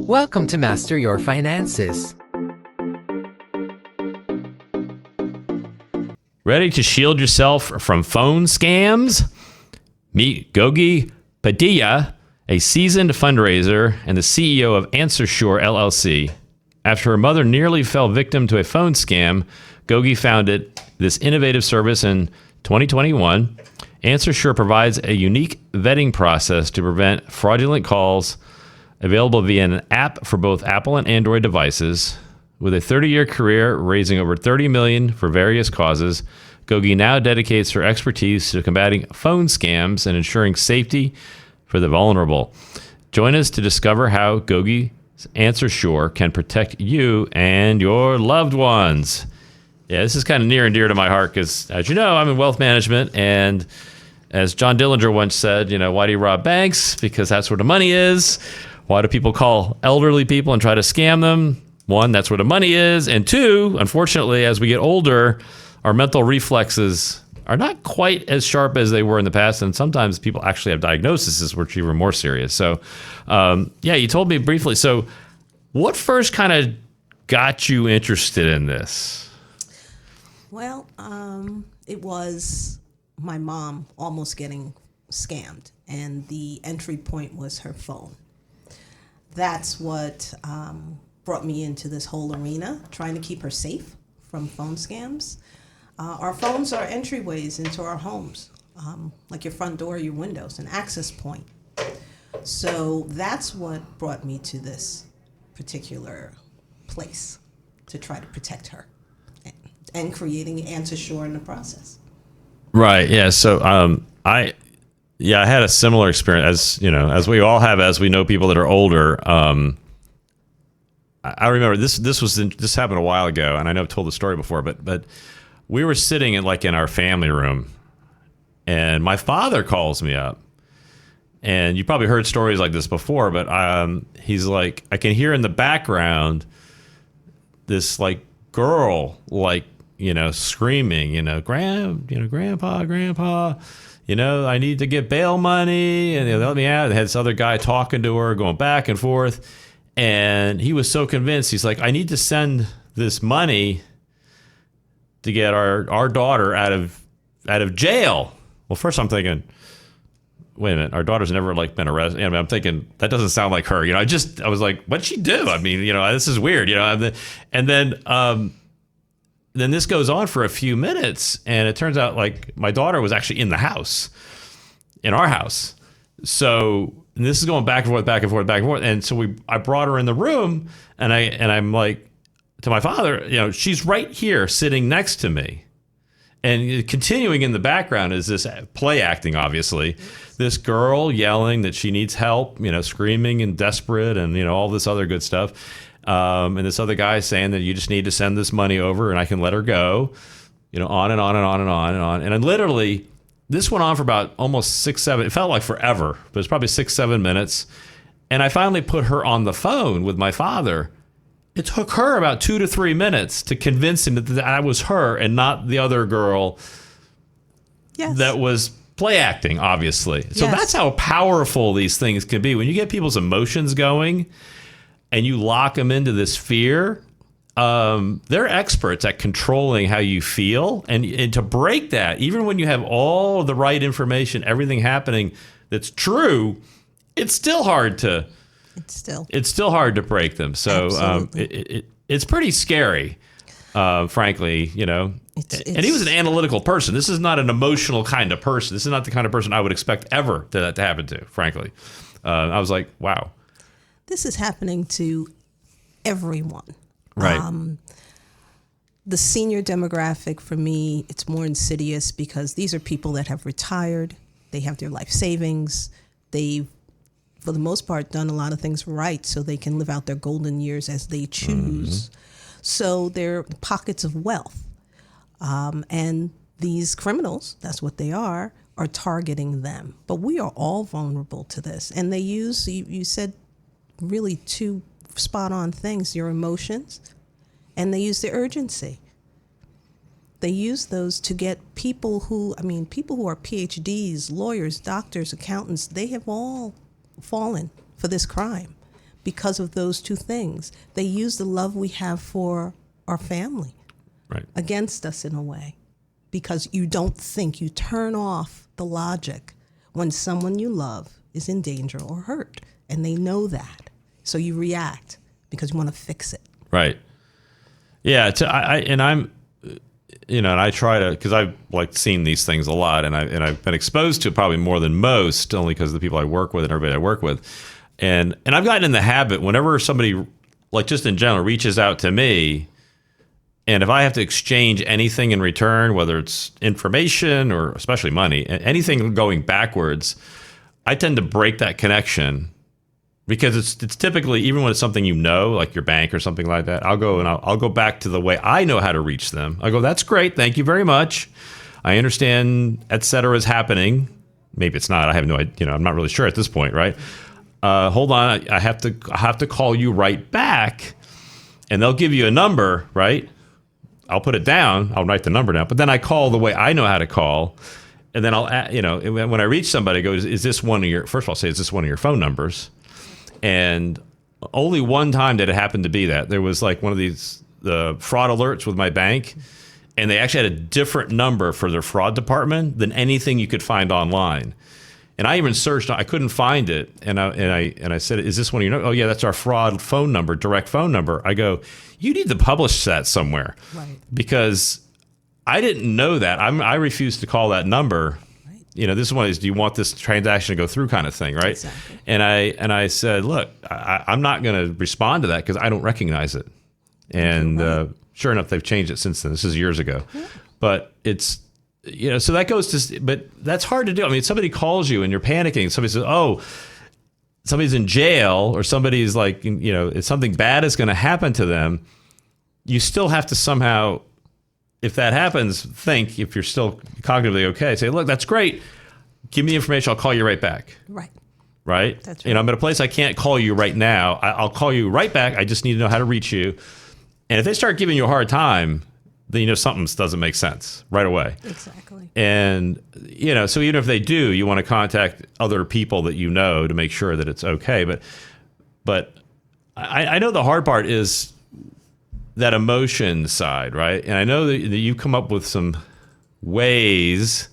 Welcome to Master Your Finances. Ready to shield yourself from phone scams? Meet Gogie Padilla, a seasoned fundraiser and the CEO of AnswerSure LLC. After her mother nearly fell victim to a phone scam, Gogie founded this innovative service in 2021. AnswerSure provides a unique vetting process to prevent fraudulent calls, available via an app for both Apple and Android devices. With a 30-year career raising over $30 million for various causes, Gogie now dedicates her expertise to combating phone scams and ensuring safety for the vulnerable. Join us to discover how Gogie's AnswerSure can protect you and your loved ones. Yeah, this is kind of near and dear to my heart because, as you know, I'm in wealth management, and as John Dillinger once said, why do you rob banks? Because that's where the money is. Why do people call elderly people and try to scam them? One, that's where the money is. And two, unfortunately, as we get older, our mental reflexes are not quite as sharp as they were in the past. And sometimes people actually have diagnoses which are even more serious. So, you told me briefly. So what first kind of got you interested in this? Well, it was my mom almost getting scammed. And the entry point was her phone. That's what brought me into this whole arena, trying to keep her safe from phone scams. Our phones are entryways into our homes, like your front door, your windows, an access point. So that's what brought me to this particular place, to try to protect her and creating AnswerSure in the process. Right. Yeah. So I had a similar experience as we all have, as we know people that are older. I remember this happened a while ago, and I know I've told the story before, but we were sitting in our family room, and my father calls me up, and you probably heard stories like this before, but he's like, I can hear in the background this girl screaming, grandpa. I need to get bail money, and they let me out. They had this other guy talking to her, going back and forth, and he was so convinced. He's like, I need to send this money to get our daughter out of jail. Well, first I'm thinking, wait a minute, our daughter's never been arrested. I'm thinking that doesn't sound like her. I was like, what'd she do? I mean, this is weird. And then this goes on for a few minutes, and it turns out my daughter was actually in the house, in our house. So this is going back and forth. And so I brought her in the room, and I'm like to my father, she's right here sitting next to me. And continuing in the background is this play acting, obviously. This girl yelling that she needs help, screaming and desperate and, all this other good stuff. And this other guy saying that you just need to send this money over and I can let her go, on and on and on and on and on. And I literally, this went on for about almost 6-7, it felt like forever, but it's probably 6-7 minutes. And I finally put her on the phone with my father. It took her about 2 to 3 minutes to convince him that that was her and not the other girl. Yes. That was play acting, obviously. So Yes. That's how powerful these things can be. When you get people's emotions going and you lock them into this fear, they're experts at controlling how you feel. And to break that, even when you have all the right information, everything happening that's true, it's still hard to break them. So it's pretty scary, frankly, and he was an analytical person. This is not an emotional kind of person. This is not the kind of person I would expect ever that to happen to, frankly. I was like, wow. This is happening to everyone. Right. The senior demographic, for me, it's more insidious because these are people that have retired. They have their life savings. They've, for the most part, done a lot of things right so they can live out their golden years as they choose. Mm-hmm. So they're pockets of wealth. And these criminals, that's what they are targeting them. But we are all vulnerable to this. And they use, you said really two spot on things, your emotions, and they use the urgency. They use those to get people who are PhDs, lawyers, doctors, accountants, they have all fallen for this crime because of those two things. They use the love we have for our family against us in a way, because you don't think, you turn off the logic when someone you love is in danger or hurt, and they know that. So you react because you want to fix it. Right. Yeah. I'm, and I try to, because I've seen these things a lot, and I've been exposed to it probably more than most, only because of the people I work with and everybody I work with. And I've gotten in the habit, whenever somebody, just in general, reaches out to me, and if I have to exchange anything in return, whether it's information or especially money, anything going backwards, I tend to break that connection, because it's typically, even when it's something like your bank or something like that, I'll go back to the way I know how to reach them. I go, that's great, thank you very much. I understand, et cetera, is happening. Maybe it's not. I have no idea. I'm not really sure at this point, right? Hold on, I have to call you right back, and they'll give you a number, right? I'll put it down. I'll write the number down, but then I call the way I know how to call, and then I'll, when I reach somebody, I go, is this one of your? First of all, I'll say, is this one of your phone numbers? And only one time did it happen to be that. There was one of these fraud alerts with my bank, and they actually had a different number for their fraud department than anything you could find online. And I even searched, I couldn't find it. And I said, is this one of your? Oh yeah, that's our fraud phone number, direct phone number. I go, you need to publish that somewhere, right? Because I didn't know that. I refused to call that number. This one is, do you want this transaction to go through, kind of thing, right? Exactly. And I said, look, I'm not going to respond to that because I don't recognize it. And sure enough, they've changed it since then. This is years ago. Yeah. But it's, so that goes to, but that's hard to do. I mean, somebody calls you and you're panicking. Somebody says, oh, somebody's in jail, or somebody's if something bad is going to happen to them, you still have to somehow, if that happens, think, if you're still cognitively okay, say, look, that's great. Give me the information. I'll call you right back. Right. That's right. I'm at a place I can't call you right now. I'll call you right back. I just need to know how to reach you. And if they start giving you a hard time, then something doesn't make sense right away. Exactly. And, so even if they do, you want to contact other people that to make sure that it's okay. But I know the hard part is that emotion side, right? And I know that you've come up with some ways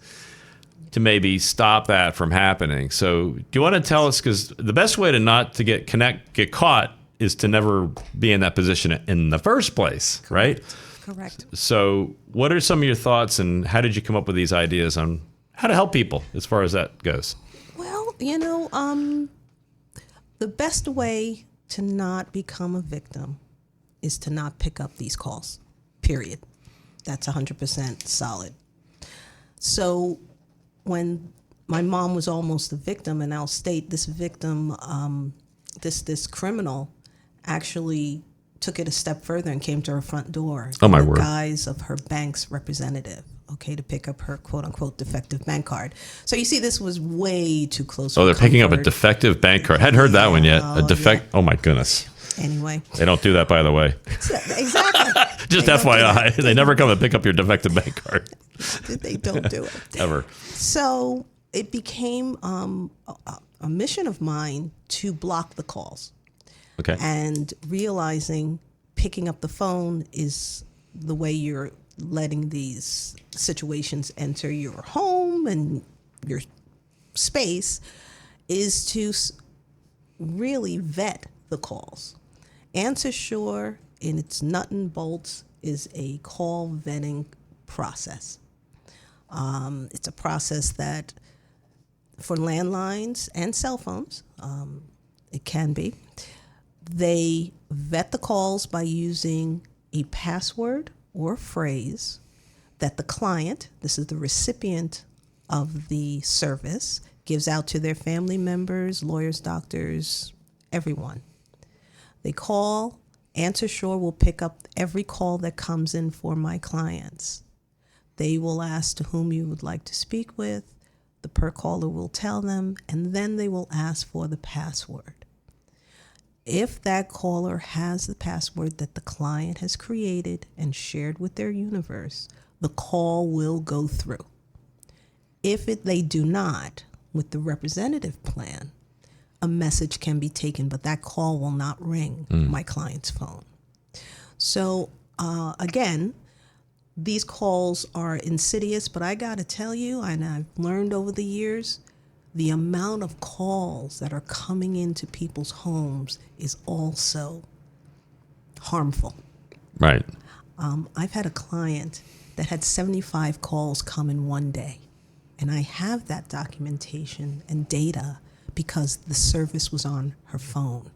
to maybe stop that from happening. So do you want to tell us, because the best way to not to get caught is to never be in that position in the first place, right? Correct. So what are some of your thoughts, and how did you come up with these ideas on how to help people as far as that goes? Well, the best way to not become a victim is to not pick up these calls, period. That's 100% solid. So when my mom was almost a victim, and I'll state this victim, this criminal actually took it a step further and came to her front door in the guise of her bank's representative, to pick up her quote-unquote defective bank card. So you see, this was way too close. Oh, they're picking up a defective bank card. Hadn't heard that one yet. A defect. Yeah. Oh my goodness. Anyway. They don't do that, by the way. Exactly. Just FYI. They never come and pick up your defective bank card. They don't do it. Ever. So it became a mission of mine to block the calls. Okay. And realizing picking up the phone is the way you're letting these situations enter your home and your space, is to really vet the calls. Answer Sure, in its nut and bolts, is a call vetting process. It's a process that, for landlines and cell phones, it can be, they vet the calls by using a password or phrase that the client, this is the recipient of the service, gives out to their family members, lawyers, doctors, everyone. They call. Answer Sure will pick up every call that comes in for my clients. They will ask to whom you would like to speak with. The per caller will tell them, and then they will ask for the password. If that caller has the password that the client has created and shared with their universe, the call will go through. If they do not, with the representative plan, a message can be taken, but that call will not ring my client's phone. So again, these calls are insidious, but I got to tell you, and I've learned over the years, the amount of calls that are coming into people's homes is also harmful. Right. I've had a client that had 75 calls come in one day, and I have that documentation and data because the service was on her phone.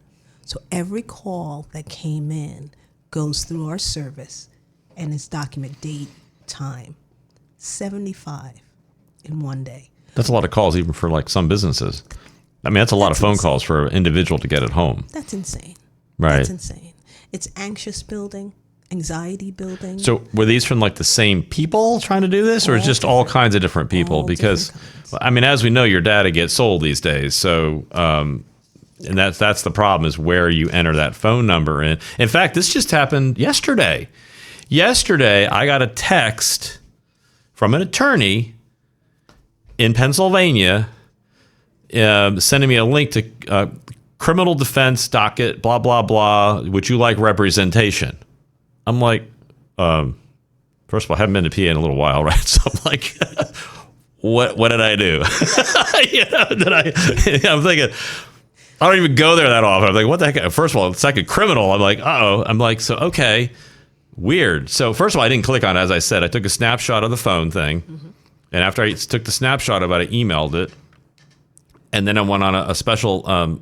So every call that came in goes through our service and it's document date, time. 75 in one day. That's a lot of calls, even for like some businesses. I mean, that's a lot of phone calls for an individual to get at home. That's insane. Right. That's insane. It's anxious building, anxiety building. So were these from like the same people trying to do this, or is just all kinds of different people? Because, I mean, as we know, your data gets sold these days. So, and that's the problem, is where you enter that phone number in. In fact, this just happened yesterday. Yesterday, I got a text from an attorney in Pennsylvania sending me a link to criminal defense docket, blah, blah, blah. Would you like representation? I'm like, first of all, I haven't been to PA in a little while, right? So I'm like, what did I do? I'm thinking, I don't even go there that often. I'm like, what the heck? First of all, it's like a criminal. I'm like, uh-oh. I'm like, so, okay, weird. So first of all, I didn't click on it. As I said, I took a snapshot of the phone thing. Mm-hmm. And after I took the snapshot of it, I emailed it. And then I went on a special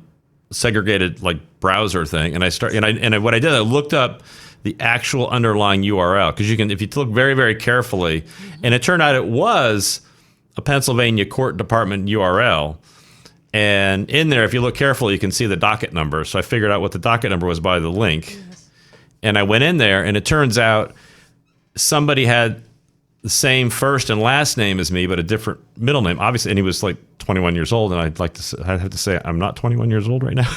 segregated like browser thing. And what I did, I looked up the actual underlying URL, because you can, if you look very, very carefully, and it turned out it was a Pennsylvania court department URL. And in there, if you look carefully, you can see the docket number. So I figured out what the docket number was by the link. Yes. And I went in there, and it turns out somebody had the same first and last name as me, but a different middle name, obviously. And he was like 21 years old. And I'd have to say, I'm not 21 years old right now.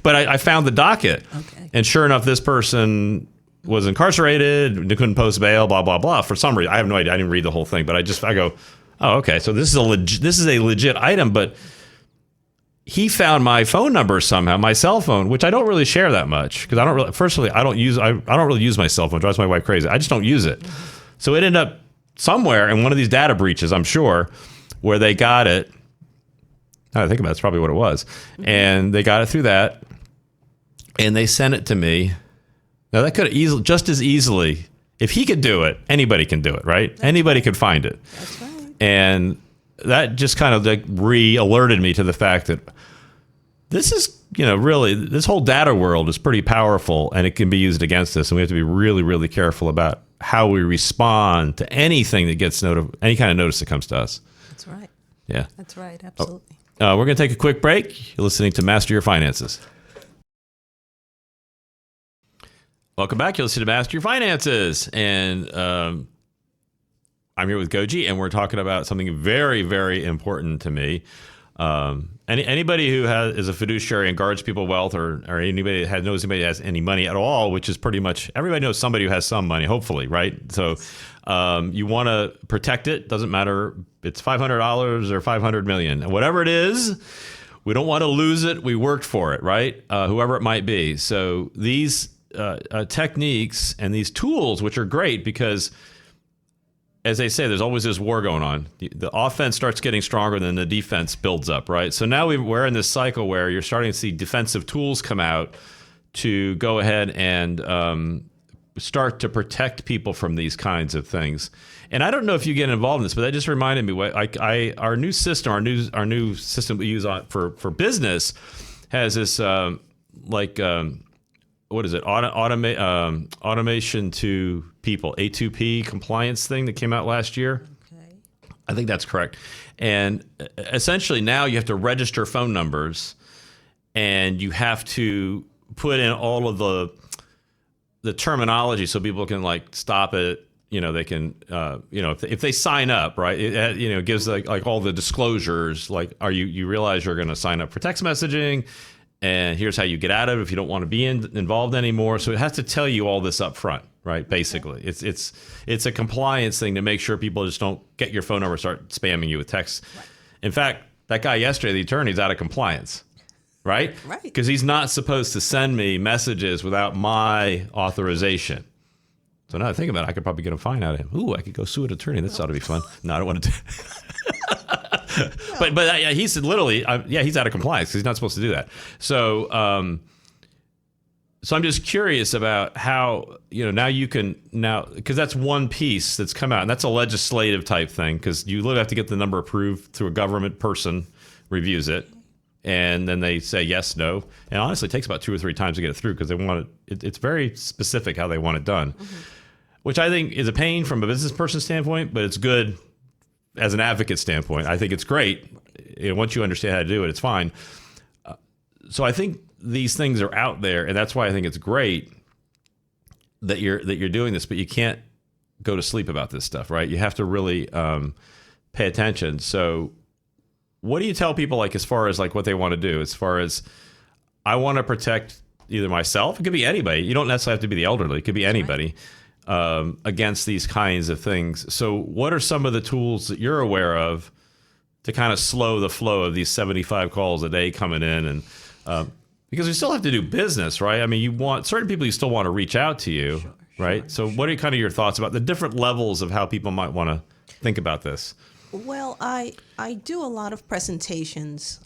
But I found the docket. Okay. And sure enough, this person was incarcerated, they couldn't post bail, blah, blah, blah. For some reason, I have no idea. I didn't read the whole thing, but I go, oh, okay. So this is a legit item, but he found my phone number somehow, my cell phone, which I don't really share that much, because I don't really use my cell phone. It drives my wife crazy. I just don't use it. Mm-hmm. So it ended up somewhere in one of these data breaches, I'm sure, where they got it. Now I think about it, it's probably what it was. Mm-hmm. And they got it through that, and they sent it to me. Now that could have just as easily, if he could do it, anybody can do it, right? Anybody could find it. That's right. And that just kind of like re-alerted me to the fact that this is, really, this whole data world is pretty powerful, and it can be used against us. And we have to be really, really careful about how we respond to anything that gets any kind of notice that comes to us. That's right. Yeah. That's right. Absolutely. We're going to take a quick break. You're listening to Master Your Finances. Welcome back. You're listening to Master Your Finances. And I'm here with Gogie, and we're talking about something very, very important to me. Anybody who is a fiduciary and guards people's wealth, or anybody that knows anybody that has any money at all, which is pretty much everybody knows somebody who has some money, hopefully, right? So you want to protect it. Doesn't matter. It's $500 or $500 million, whatever it is. We don't want to lose it. We worked for it, right? Whoever it might be. So these techniques and these tools, which are great because, as they say, there's always this war going on. The offense starts getting stronger, then the defense builds up, right? So now we're in this cycle where you're starting to see defensive tools come out to go ahead and start to protect people from these kinds of things. And I don't know if you get involved in this, but that just reminded me. Our new system, our new system we use for business, has this what is it? Automation to people, A2P compliance thing that came out last year. Okay. I think that's correct. And essentially now you have to register phone numbers, and you have to put in all of the terminology so people can like stop it. They can, if they sign up, right, it gives like all the disclosures, like, you realize you're going to sign up for text messaging, and here's how you get out of it if you don't want to be involved anymore. So it has to tell you all this up front, right? Basically, it's a compliance thing to make sure people just don't get your phone number and start spamming you with texts. Right. In fact, that guy yesterday, the attorney's out of compliance, right? Right. Because he's not supposed to send me messages without my authorization. So now that I think about it, I could probably get a fine out of him. Ooh, I could go sue an attorney. This ought to be fun. No, I don't want to do But yeah, he said literally, he's out of compliance because he's not supposed to do that. So, so I'm just curious about how, now you can because that's one piece that's come out, and that's a legislative type thing, because you literally have to get the number approved through a government person, reviews it, and then they say yes, no. And honestly, it takes about 2 or 3 times to get it through because they want it's very specific how they want it done, which I think is a pain from a business person standpoint, but it's good as an advocate standpoint. I think it's great. Once you understand how to do it, it's fine. So I think these things are out there, and that's why I think it's great that you're doing this, but you can't go to sleep about this stuff, right? You have to really pay attention. So what do you tell people, like, as far as like what they want to do, as far as I want to protect either myself, it could be anybody. You don't necessarily have to be the elderly. It could be anybody against these kinds of things. So what are some of the tools that you're aware of to kind of slow the flow of these 75 calls a day coming in? And because we still have to do business, right? I mean, you want certain people, you still want to reach out to you, right? So what are kind of your thoughts about the different levels of how people might want to think about this? Well, I do a lot of presentations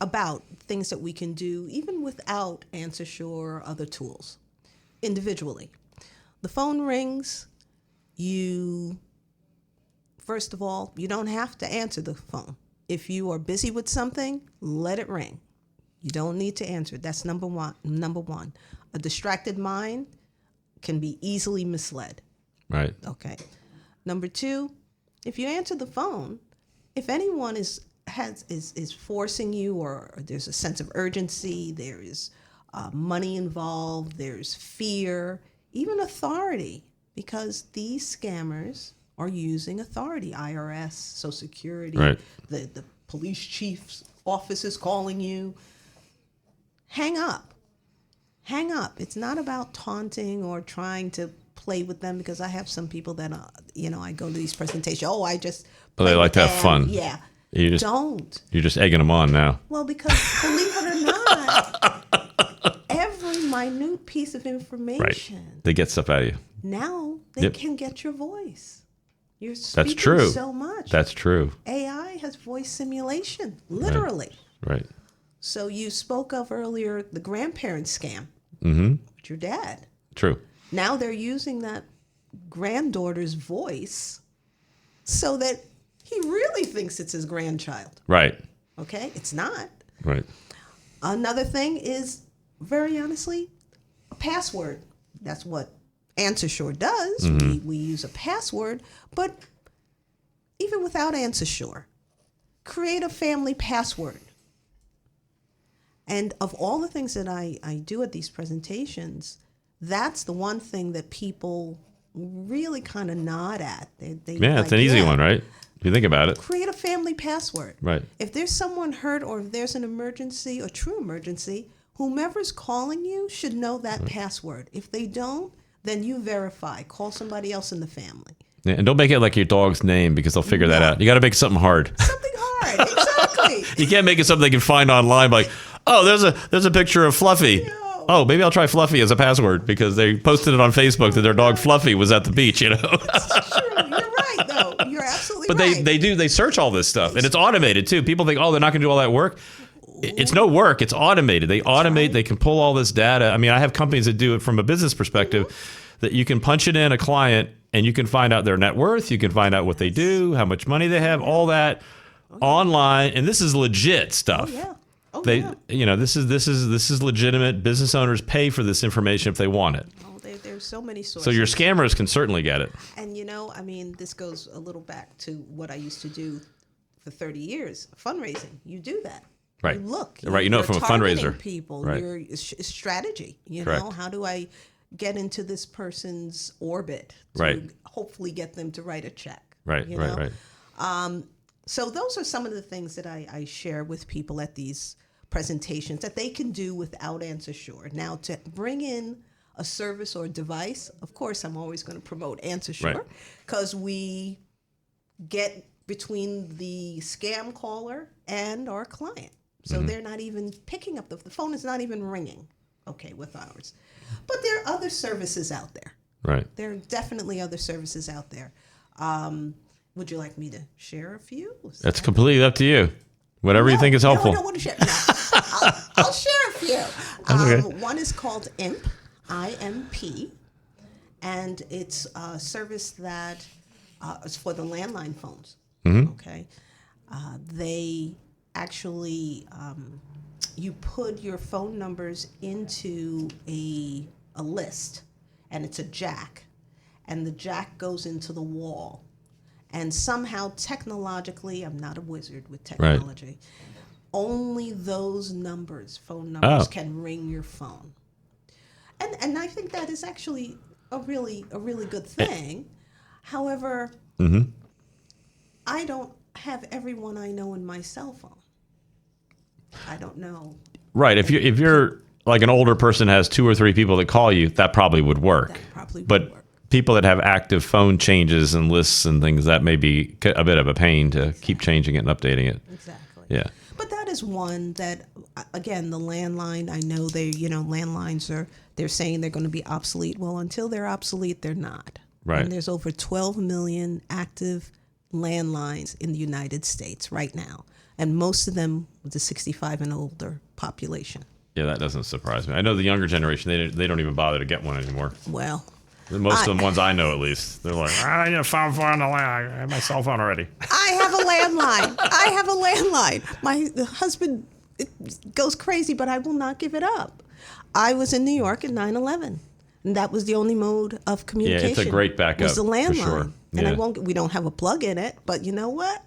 about things that we can do even without AnswerSure or other tools individually. The phone rings. First of all, you don't have to answer the phone. If you are busy with something, let it ring. You don't need to answer it. That's number one. A distracted mind can be easily misled. Right. Okay. Number 2, if you answer the phone, if anyone is forcing you, or there's a sense of urgency, there is money involved, there's fear, even authority, because these scammers are using authority. IRS, Social Security, right. The police chief's office is calling you. Hang up. Hang up. It's not about taunting or trying to play with them, because I have some people that, I go to these presentations. Oh, I just. They like to have fun. Yeah. Don't. You're just egging them on now. Well, because believe it or not, every minute piece of information. Right. They get stuff out of you. Now they can get your voice. You're speaking That's true. so much. That's true. AI has voice simulation, literally. Right. So you spoke of earlier the grandparent scam with your dad. True. Now they're using that granddaughter's voice so that he really thinks it's his grandchild. Right. Okay? It's not. Right. Another thing is, very honestly, a password. That's what AnswerSure does. We use a password, but even without AnswerSure, create a family password. And of all the things that I do at these presentations, that's the one thing that people really kind of nod at. It's an easy one, right? If you think about it. Create a family password. Right. If there's someone hurt, or if there's an emergency, or true emergency, whomever's calling you should know that password. If they don't, then you verify. Call somebody else in the family. Yeah, and don't make it like your dog's name, because they'll figure that out. You got to make something hard. Something hard, exactly. You can't make it something they can find online, like, oh, there's a picture of Fluffy. No. Oh, maybe I'll try Fluffy as a password because they posted it on Facebook that their dog Fluffy was at the beach, It's true. You're right, though. You're absolutely right. But they search all this stuff, and it's automated too. People think, oh, they're not going to do all that work. It's no work. It's automated. They automate. Right. They can pull all this data. I mean, I have companies that do it from a business perspective, that you can punch it in a client and you can find out their net worth. You can find out what they do, how much money they have, all that online. And this is legit stuff. Oh, yeah. This is legitimate. Business owners pay for this information if they want it. Oh, there's so many sources. So your scammers can certainly get it. And this goes a little back to what I used to do for 30 years, fundraising. You do that. Right. You look. Right. You know it from a fundraiser. People. Right. Your strategy. Correct. How do I get into this person's orbit to right. hopefully get them to write a check? Right. Right. So those are some of the things that I share with people at these presentations that they can do without AnswerSure. Now, to bring in a service or device, of course, I'm always going to promote AnswerSure, because we get between the scam caller and our client. So they're not even picking up, the phone is not even ringing, okay, with ours. But there are other services out there. Right. There are definitely other services out there. Would you like me to share a few? That's completely up to you. Whatever you think is helpful. No, I don't want to share. No, I'll share a few. Okay. One is called IMP, I-M-P, and it's a service that is for the landline phones. Okay. They actually, you put your phone numbers into a list, and it's a jack, and the jack goes into the wall. And somehow technologically, I'm not a wizard with technology, only those numbers, phone numbers, can ring your phone. And I think that is actually a really good thing. However, I don't have everyone I know in my cell phone. I don't know. Right. If you're like an older person has 2 or 3 people that call you, that probably would work. That probably would but work. People that have active phone changes and lists and things, that may be a bit of a pain to keep changing it and updating it. Exactly. Yeah. But that is one that, again, the landline, I know landlines they're saying they're going to be obsolete. Well, until they're obsolete, they're not. Right. And there's over 12 million active landlines in the United States right now. And most of them with the 65 and older population. Yeah, that doesn't surprise me. I know the younger generation, they don't even bother to get one anymore. Well, Most of the ones I know, at least, they're like, I need a phone on the line. I have my cell phone already. I have a landline. My husband goes crazy, but I will not give it up. I was in New York in 9/11, and that was the only mode of communication. Yeah, it's a great backup. Was the landline, for sure. and Yeah. we don't have a plug in it, but you know what?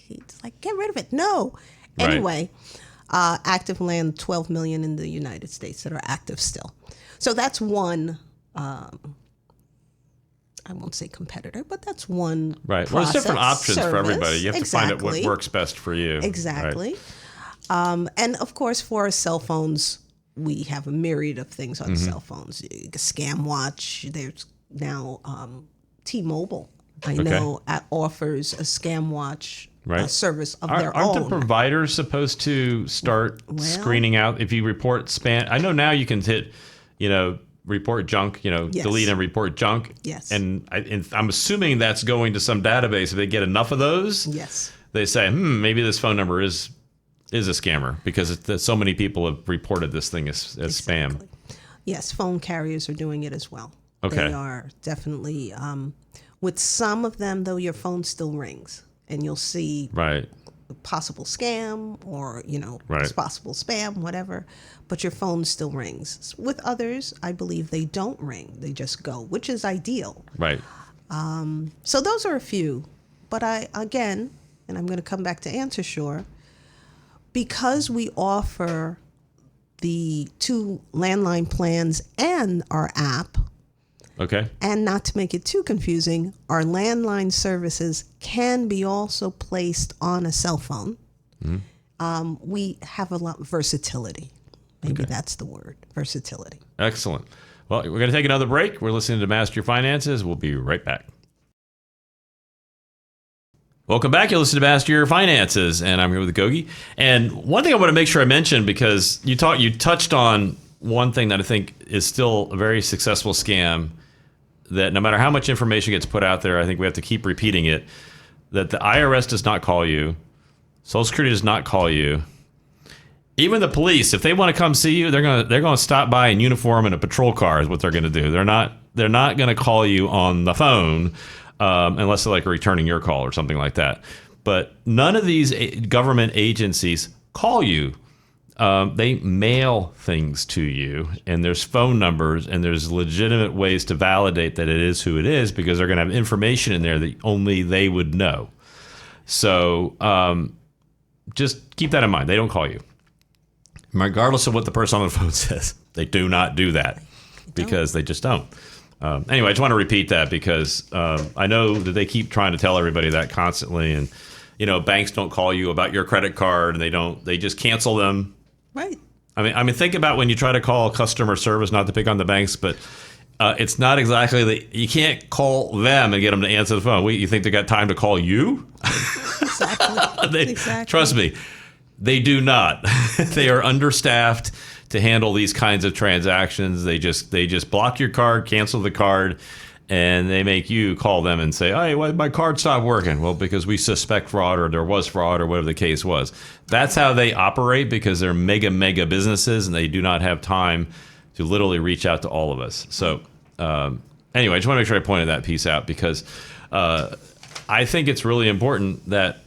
He's like, get rid of it. No. Right. Anyway, active land, 12 million in the United States that are active still. So that's one. I won't say competitor, but that's one. Right. Well, there's different options for everybody. You have to find out what Exactly. works best for you. Exactly. Right. And of course, for our cell phones, we have a myriad of things on Mm-hmm. cell phones. Scam Watch. There's now T-Mobile. I know offers a Scam Watch service of their Aren't own. the providers supposed to start screening out if you report spam? I know now you can hit, report junk, Yes. delete and report junk. Yes. And I'm assuming that's going to some database. If they get enough of those, Yes. they say, maybe this phone number is a scammer because so many people have reported this thing as spam. Exactly. Yes, phone carriers are doing it as well. Okay. They are definitely. With some of them, though, your phone still rings, and you'll see Right. possible scam or Right. possible spam, whatever, but your phone still rings. With others, I believe they don't ring; they just go, which is ideal. Right. So those are a few, but I'm going to come back to AnswerSure, because we offer the 2 landline plans and our app. Okay. And not to make it too confusing, our landline services can be also placed on a cell phone. We have a lot of versatility. Maybe that's the word, versatility. Excellent. Well, we're going to take another break. We're listening to Master Your Finances. We'll be right back. Welcome back. You're listening to Master Your Finances, and I'm here with Gogie. And one thing I want to make sure I mention, because you touched on one thing that I think is still a very successful scam, that no matter how much information gets put out there, I think we have to keep repeating it, that the IRS does not call you, Social Security does not call you. Even the police, if they want to come see you, they're going to stop by in uniform in a patrol car is what they're going to do. They're not going to call you on the phone unless they're like returning your call or something like that. But none of these government agencies call you. They mail things to you, and there's phone numbers, and there's legitimate ways to validate that it is who it is, because they're going to have information in there that only they would know. So just keep that in mind. They don't call you. Regardless of what the person on the phone says, they do not do that because they just don't. Anyway, I just want to repeat that because I know that they keep trying to tell everybody that constantly, and banks don't call you about your credit card, and they just cancel them. Right. I mean, think about when you try to call customer service, not to pick on the banks, but It's not exactly you can't call them and get them to answer the phone. You think they got time to call you? Exactly. Exactly. Trust me, they do not. They are understaffed to handle these kinds of transactions. They just block your card, cancel the card, and they make you call them and say, "Hey, why my card stopped working?" Well, because we suspect fraud, or there was fraud, or whatever the case was. That's how they operate, because they're mega businesses, and they do not have time to literally reach out to all of us. So anyway, I just want to make sure I pointed that piece out, because I think it's really important that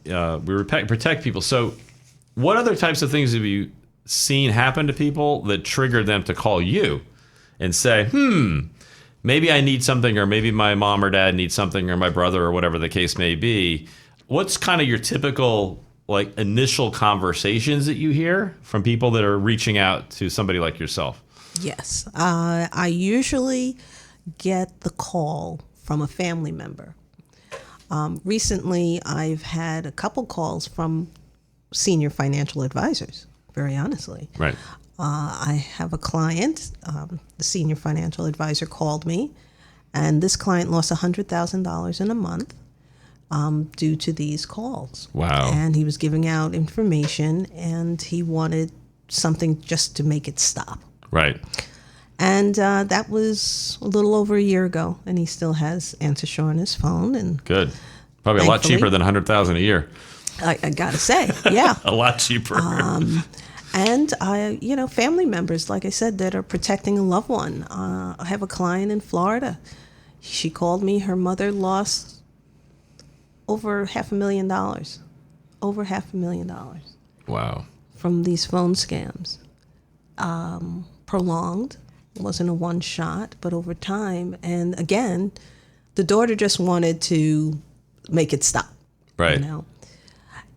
we protect people. So what other types of things have you seen happen to people that triggered them to call you and say, maybe I need something, or maybe my mom or dad needs something, or my brother, or whatever the case may be? What's kind of your typical initial conversations that you hear from people that are reaching out to somebody like yourself? Yes. I usually get the call from a family member. Recently, I've had a couple calls from senior financial advisors, very honestly. Right. I have a client, the senior financial advisor called me, and this client lost $100,000 in a month due to these calls. Wow. And he was giving out information, and he wanted something just to make it stop. Right. And that was a little over a year ago, and he still has AnswerSure on his phone. And good. Probably a lot cheaper than $100,000 a year. I gotta say, yeah. A lot cheaper. And family members, like I said, that are protecting a loved one. I have a client in Florida. She called me. Her mother lost over $500,000. Over $500,000. Wow. From these phone scams. Prolonged. It wasn't a one shot, but over time. And again, the daughter just wanted to make it stop. Right.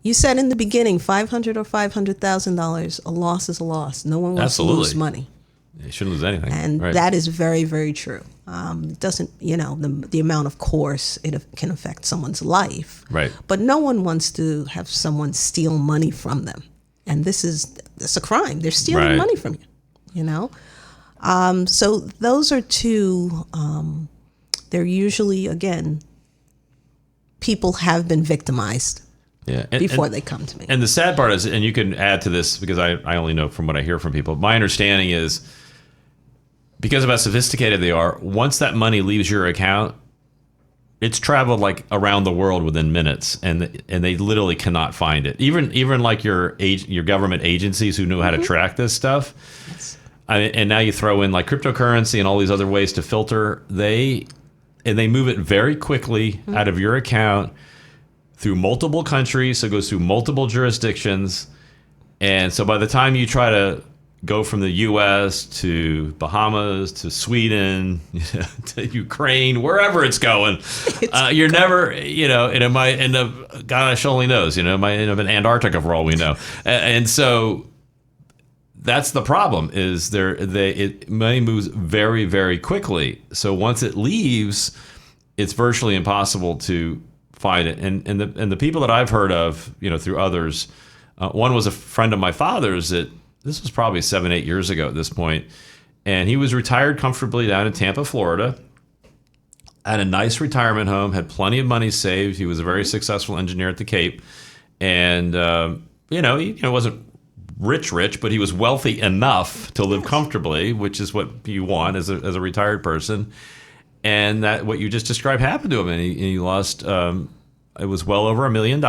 You said in the beginning, $500,000 or $500,000, a loss is a loss. No one wants to lose money. You shouldn't lose anything. And that is very, very true. It doesn't, the amount, of course, it can affect someone's life. Right. But no one wants to have someone steal money from them. And it's a crime. They're stealing money from you, So those are two, they're usually, again, people have been victimized. Yeah, before they come to me. And the sad part is, and you can add to this because I only know from what I hear from people, my understanding is because of how sophisticated they are, once that money leaves your account, it's traveled around the world within minutes, and they literally cannot find it. Even like your government agencies who know how to track this stuff. Yes. And now you throw in cryptocurrency and all these other ways to filter. They move it very quickly out of your account, through multiple countries, so it goes through multiple jurisdictions. And so by the time you try to go from the U.S. to Bahamas to Sweden to Ukraine, wherever it's going, you're never, and it might end up, gosh only knows, it might end up in Antarctica for all we know. And so that's the problem, is money moves very, very quickly. So once it leaves, it's virtually impossible to find it. And the people that I've heard of, through others, one was a friend of my father's that this was probably 7-8 years ago at this point, and he was retired comfortably down in Tampa, Florida, at a nice retirement home, had plenty of money saved. He was a very successful engineer at the Cape, and he wasn't rich, but he was wealthy enough to live comfortably, which is what you want as a retired person. And that what you just described happened to him, and he lost. It was well over $1 million,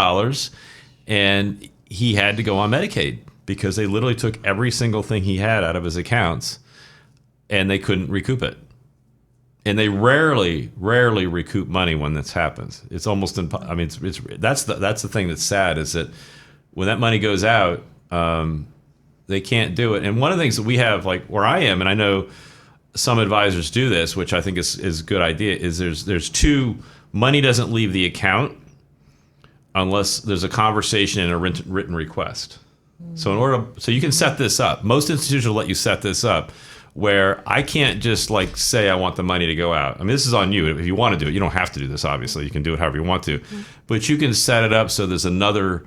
and he had to go on Medicaid because they literally took every single thing he had out of his accounts, and they couldn't recoup it. And they rarely recoup money when this happens. It's almost that's the thing that's sad, is that when that money goes out, they can't do it. And one of the things that we have, where I am, and I know some advisors do this, which I think is a good idea, is there's two: money doesn't leave the account unless there's a conversation and a written request. So so you can set this up. Most institutions will let you set this up, where I can't just say I want the money to go out. I mean, this is on you. If you want to do it, you don't have to do this, obviously. You can do it however you want to. But you can set it up so there's another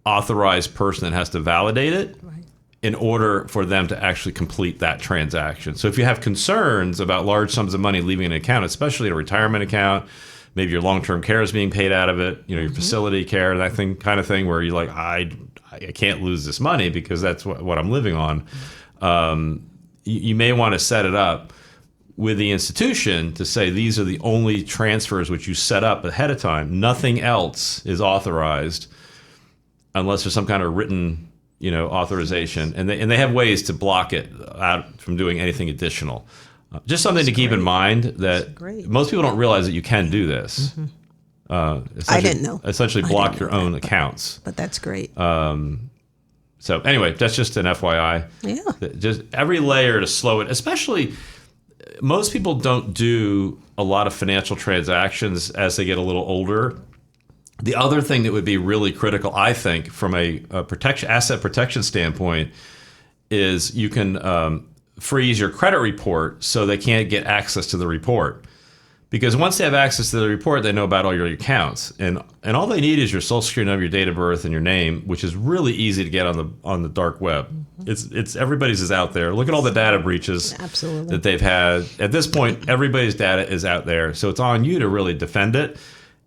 authorized person that has to validate it. Right. in order for them to actually complete that transaction. So if you have concerns about large sums of money leaving an account, especially a retirement account, maybe your long-term care is being paid out of it, your facility care, that kind of thing, where you're like, I can't lose this money because that's what I'm living on. You may want to set it up with the institution to say these are the only transfers which you set up ahead of time. Nothing else is authorized unless there's some kind of written, authorization, and they have ways to block it out from doing anything additional. Just something to keep in mind that most people don't realize that you can do this. I didn't know. Essentially block your own accounts. But that's great. So anyway, that's just an FYI. Yeah. Just every layer to slow it, especially most people don't do a lot of financial transactions as they get a little older. The other thing that would be really critical, I think, from a asset protection standpoint, is you can freeze your credit report so they can't get access to the report. Because once they have access to the report, they know about all your accounts, and all they need is your social security number, your date of birth, and your name, which is really easy to get on the dark web. It's everybody's is out there. Look at all the data breaches that they've had. At this point, everybody's data is out there, so it's on you to really defend it.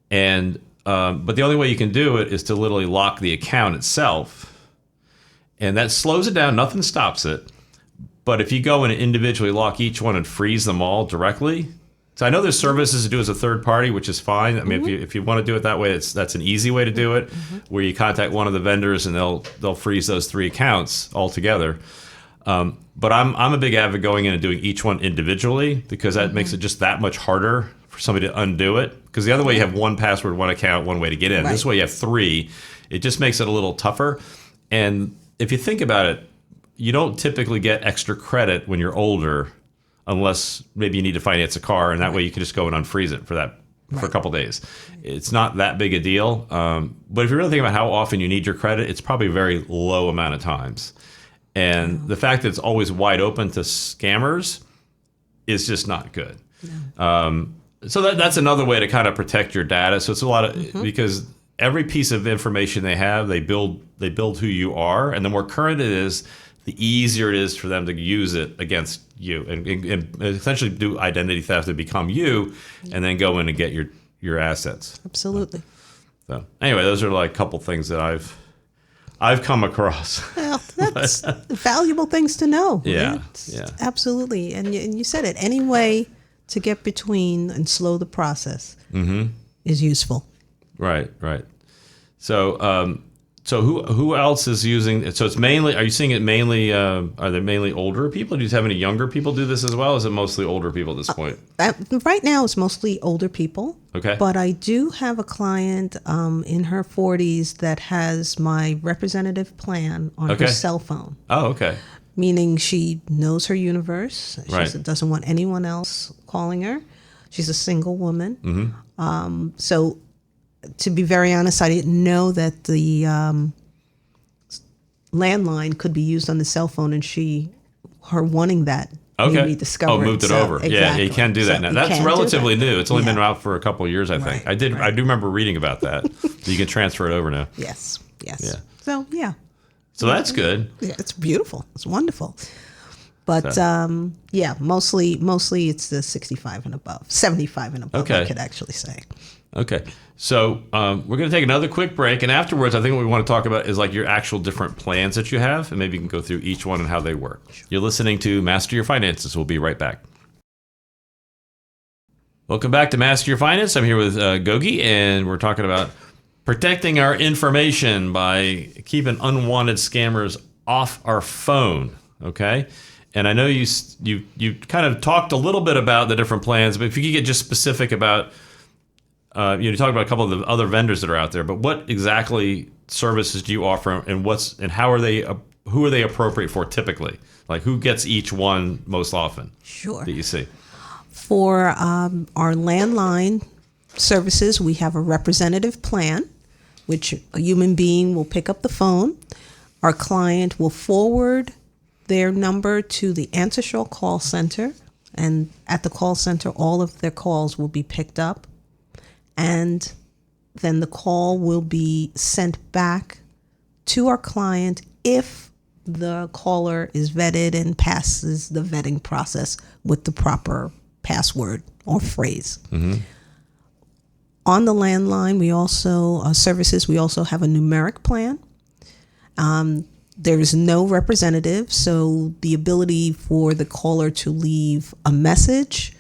And but the only way you can do it is to literally lock the account itself, and that slows it down. Nothing stops it. But if you go and individually lock each one and freeze them all directly. So I know there's services to do as a third party, which is fine. I mean, if you want to do it that way, that's an easy way to do it, where you contact one of the vendors and they'll freeze those 3 accounts altogether. But I'm a big advocate going in and doing each one individually, because that makes it just that much harder for somebody to undo it. Because the other way you have one password, one account, one way to get in. This way you have 3. It just makes it a little tougher. And if you think about it, you don't typically get extra credit when you're older, unless maybe you need to finance a car, and that way you can just go and unfreeze it for a couple days. It's not that big a deal. But if you really think about how often you need your credit, it's probably a very low amount of times. And the fact that it's always wide open to scammers is just not good. So that's another way to kind of protect your data. So it's a lot of, because every piece of information they have, they build who you are, and the more current it is, the easier it is for them to use it against you and essentially do identity theft to become you, and then go in and get your assets. Absolutely. So anyway, those are like a couple things that I've come across. Well, that's valuable things to know. Yeah, right? yeah. Absolutely. And you said it. Any way to get between and slow the process is useful. Right. So who else is using it? So it's mainly, are you seeing it mainly, are they mainly older people? Do you have any younger people do this as well? Or is it mostly older people at this point? Right now it's mostly older people. Okay. But I do have a client in her 40s that has my representative plan on her cell phone. Oh, okay. Meaning she knows her universe. She doesn't want anyone else calling her. She's a single woman. So to be very honest, I didn't know that the landline could be used on the cell phone, and her wanting that made me discover it. Moved it over. Exactly. Yeah, you can do that now. That's relatively new. It's only been out for a couple of years, I think. I do remember reading about that. You can transfer it over now. Yes. Yeah. So, yeah. So that's good. Yeah, it's beautiful. It's wonderful. But mostly it's the 65 and above, 75 and above, I could actually say. Okay. So we're going to take another quick break, and afterwards, I think what we want to talk about is like your actual different plans that you have, and maybe you can go through each one and how they work. Sure. You're listening to Master Your Finances. We'll be right back. Welcome back to Master Your Finance. I'm here with Gogie, and we're talking about protecting our information by keeping unwanted scammers off our phone. Okay. And I know you kind of talked a little bit about the different plans, but if you could get just specific about, you talk about a couple of the other vendors that are out there, but what exactly services do you offer, and how are they, who are they appropriate for typically? Like who gets each one most often? Sure. That you see. For our landline services, we have a representative plan, which a human being will pick up the phone. Our client will forward their number to the Answer Shore call center, and at the call center, all of their calls will be picked up, and then the call will be sent back to our client if the caller is vetted and passes the vetting process with the proper password or phrase. On the landline, we also services. We also have a numeric plan. There is no representative, so the ability for the caller to leave a message,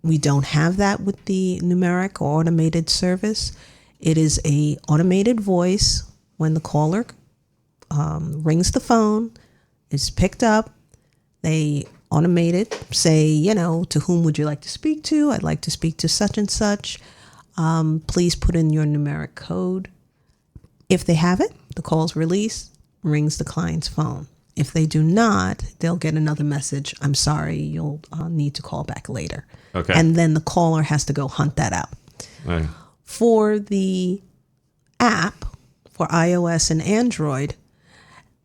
we don't have that with the numeric or automated service. It is a automated voice. When the caller rings the phone, it's picked up, they automate it, say, you know, to whom would you like to speak to? I'd like to speak to such and such. Please put in your numeric code. If they have it, the call's released, rings the client's phone. If they do not, they'll get another message. I'm sorry, you'll need to call back later. Okay. And then the caller has to go hunt that out. Right. For the app, for iOS and Android,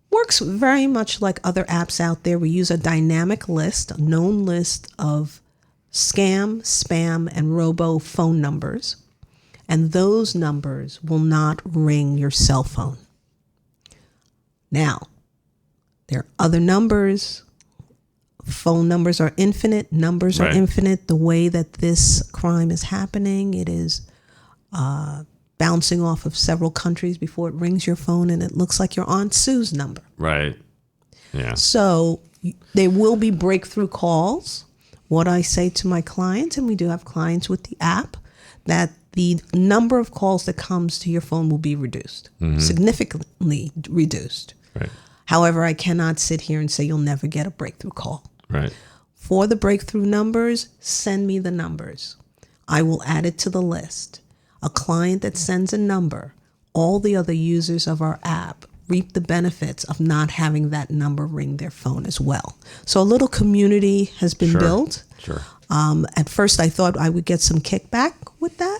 works very much like other apps out there. We use a dynamic list, a known list of scam, spam, and robo phone numbers. And those numbers will not ring your cell phone. Now, there are other numbers. Phone numbers are infinite. Numbers are infinite. The way that this crime is happening, it is bouncing off of several countries before it rings your phone, and it looks like your Aunt Sue's number. Right. Yeah. So there will be breakthrough calls. What I say to my clients, and we do have clients with the app, that the number of calls that comes to your phone will be reduced, significantly reduced. Right. However, I cannot sit here and say you'll never get a breakthrough call. Right. For the breakthrough numbers, send me the numbers. I will add it to the list. A client that sends a number, all the other users of our app reap the benefits of not having that number ring their phone as well. So a little community has been built. Sure. At first, I thought I would get some kickback with that,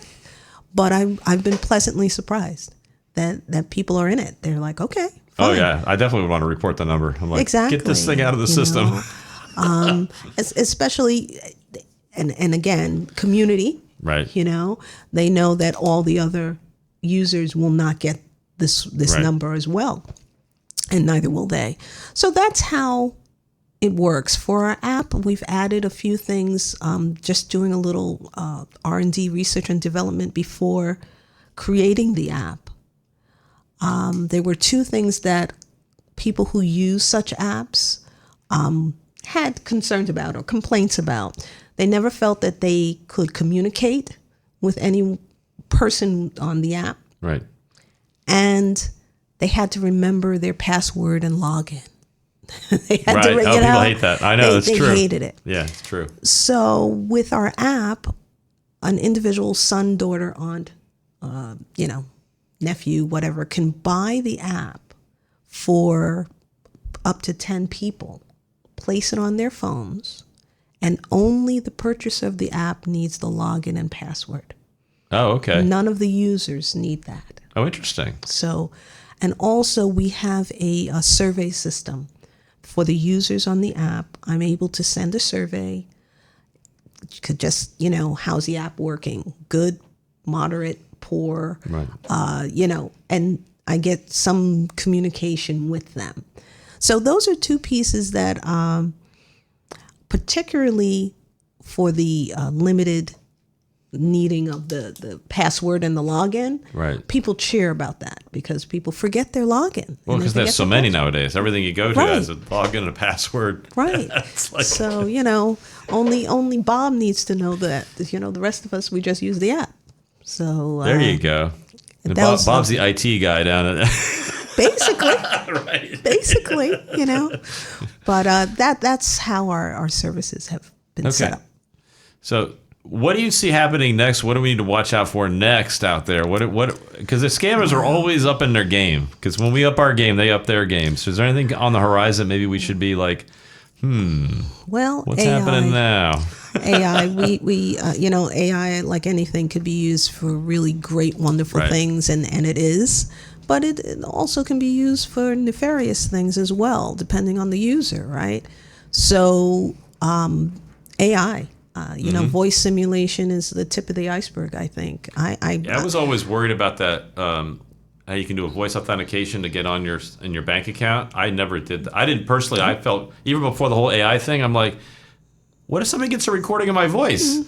but I've been pleasantly surprised that people are in it. They're like, okay, fine. Oh, yeah. I definitely would want to report the number. I'm like, Exactly. get this thing out of the system. Especially, and again, community. Right. You know, they know that all the other users will not get this number as well, and neither will they. So that's how it works. For our app, we've added a few things, just doing a little R&D, research and development before creating the app. There were two things that people who use such apps had concerns about or complaints about. They never felt that they could communicate with any person on the app. Right. And they had to remember their password and login. They had Right. to, Oh, people hate that. I know, that's true. They hated it. Yeah, it's true. So with our app, an individual son, daughter, aunt, nephew, whatever, can buy the app for up to 10 people, place it on their phones, and only the purchaser of the app needs the login and password. Oh, okay. None of the users need that. Oh, interesting. So, and also we have a survey system for the users on the app. I'm able to send a survey. Could just, how's the app working? Good, moderate, poor, Right. And I get some communication with them. So those are two pieces that, particularly for the limited needing of the password and the login, Right. people cheer about that because people forget their login. Well, because there's so many nowadays. Everything you go to Right. has a login and a password. Right. It's like, So, only Bob needs to know that. The rest of us, we just use the app. So there you go. And that was- Bob's the IT guy down at basically, right. basically, But that's how our services have been set up. So, what do you see happening next? What do we need to watch out for next out there? What? Because the scammers are always up in their game. Because when we up our game, they up their game. So, is there anything on the horizon? Maybe we should be like, Well, what's AI, happening now? AI, we AI, like anything, could be used for really great, wonderful Right. things, and it is. But it also can be used for nefarious things as well, depending on the user, right? So, AI. Voice simulation is the tip of the iceberg, I think. I was always worried about that. how you can do a voice authentication to get on your bank account. I never did that. I didn't personally. I felt even before the whole AI thing, I'm like, what if somebody gets a recording of my voice?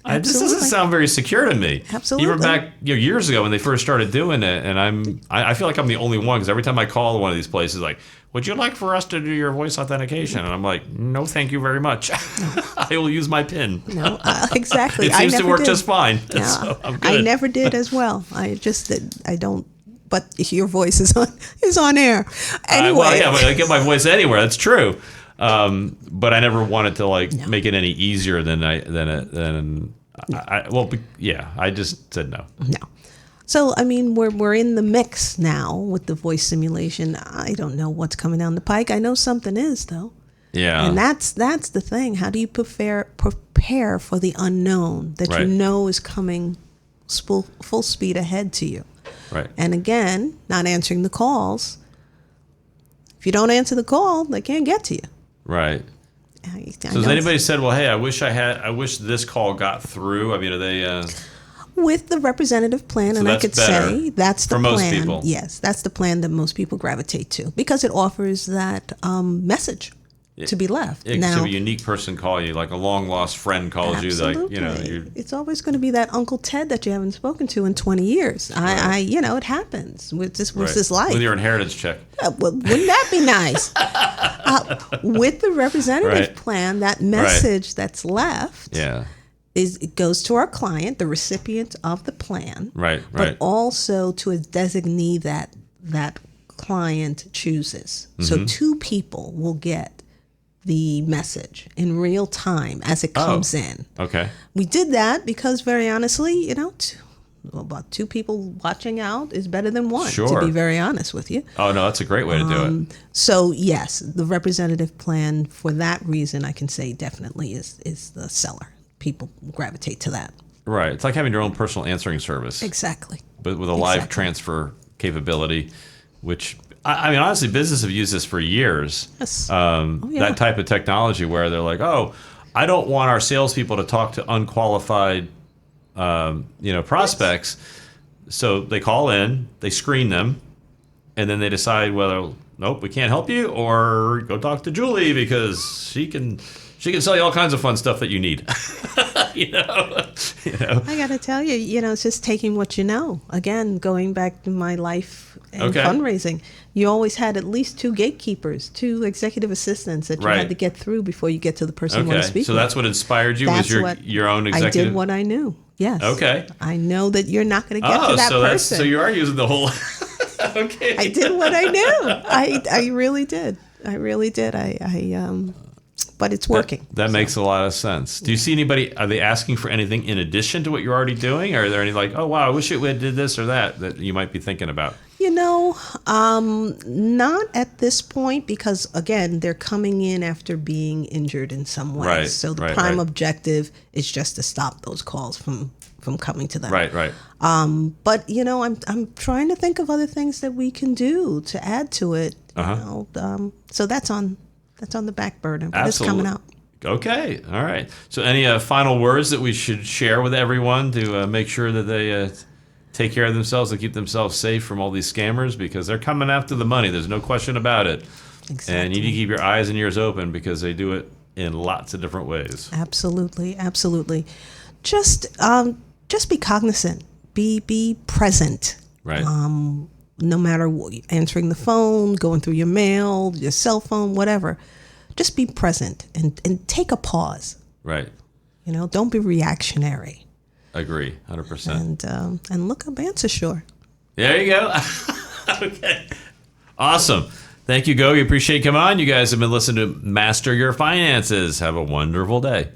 This doesn't sound very secure to me. Absolutely. Even back years ago when they first started doing it, and I feel like I'm the only one because every time I call one of these places, like, would you like for us to do your voice authentication? And I'm like, no, thank you very much. I will use my PIN. No, exactly. It seems to work just fine. Yeah, So I'm good. I never did as well. I just did. I don't. But your voice is on air. Anyway. Well, yeah, but I get my voice anywhere. That's true. But I never wanted to make it any easier than I just said no. No. So I mean, we're in the mix now with the voice simulation. I don't know what's coming down the pike. I know something is though. Yeah. And that's the thing. How do you prepare for the unknown that you know is coming full speed ahead to you? Right. And again, not answering the calls. If you don't answer the call, they can't get to you. Right. So has anybody said, well, hey, I wish this call got through? I mean, are they with the representative plan, so and I could say that's the for plan. Most people. Yes, that's the plan that most people gravitate to because it offers that message to be left. It could be a unique person call you, like a long lost friend calls absolutely. you, like it's always going to be that Uncle Ted that you haven't spoken to in 20 years. I it happens with this life. With your inheritance check. Well, wouldn't that be nice? With the representative plan, that message that's left it goes to our client, the recipient of the plan, but also to a designee that client chooses. So two people will get the message in real time as it comes in. Okay. We did that because, very honestly, about two people watching out is better than one, to be very honest with you. Oh, no, that's a great way to do it. So, yes, the representative plan, for that reason, I can say definitely is the seller. People gravitate to that. Right. It's like having your own personal answering service. Exactly. But with a live transfer capability, which... I mean, honestly, businesses have used this for years. Yes. That type of technology where they're like, oh, I don't want our salespeople to talk to unqualified, prospects. Yes. So they call in, they screen them, and then they decide whether, nope, we can't help you, or go talk to Julie because she can sell you all kinds of fun stuff that you need. I got to tell you, it's just taking what you know. Again, going back to my life and fundraising, you always had at least two gatekeepers, two executive assistants that you had to get through before you get to the person you want to speak so with. that's what inspired you, was your own executive? I did what I knew, yes. Okay. I know that you're not going to get to that person. So you are using the whole... Okay. I did what I knew. I really did. But it's working. That makes a lot of sense. Do you see anybody, are they asking for anything in addition to what you're already doing? Or are there any like, oh, wow, I wish it would did this or that you might be thinking about? Not at this point because, again, they're coming in after being injured in some way. Right, so the prime objective is just to stop those calls from coming to them. Right. But, I'm trying to think of other things that we can do to add to it. So that's on the back burner, but it's coming out. Okay. All right. So any final words that we should share with everyone to make sure that they take care of themselves and keep themselves safe from all these scammers, because they're coming after the money. There's no question about it. Exactly. And you need to keep your eyes and ears open because they do it in lots of different ways. Absolutely. Just be cognizant. Be present. Right. No matter what, answering the phone, going through your mail, your cell phone, whatever. Just be present and take a pause. Right. Don't be reactionary. Agree, 100%. And look up AnswerSure. There you go. Okay. Awesome. Thank you, Gogie. Appreciate you coming on. You guys have been listening to Master Your Finances. Have a wonderful day.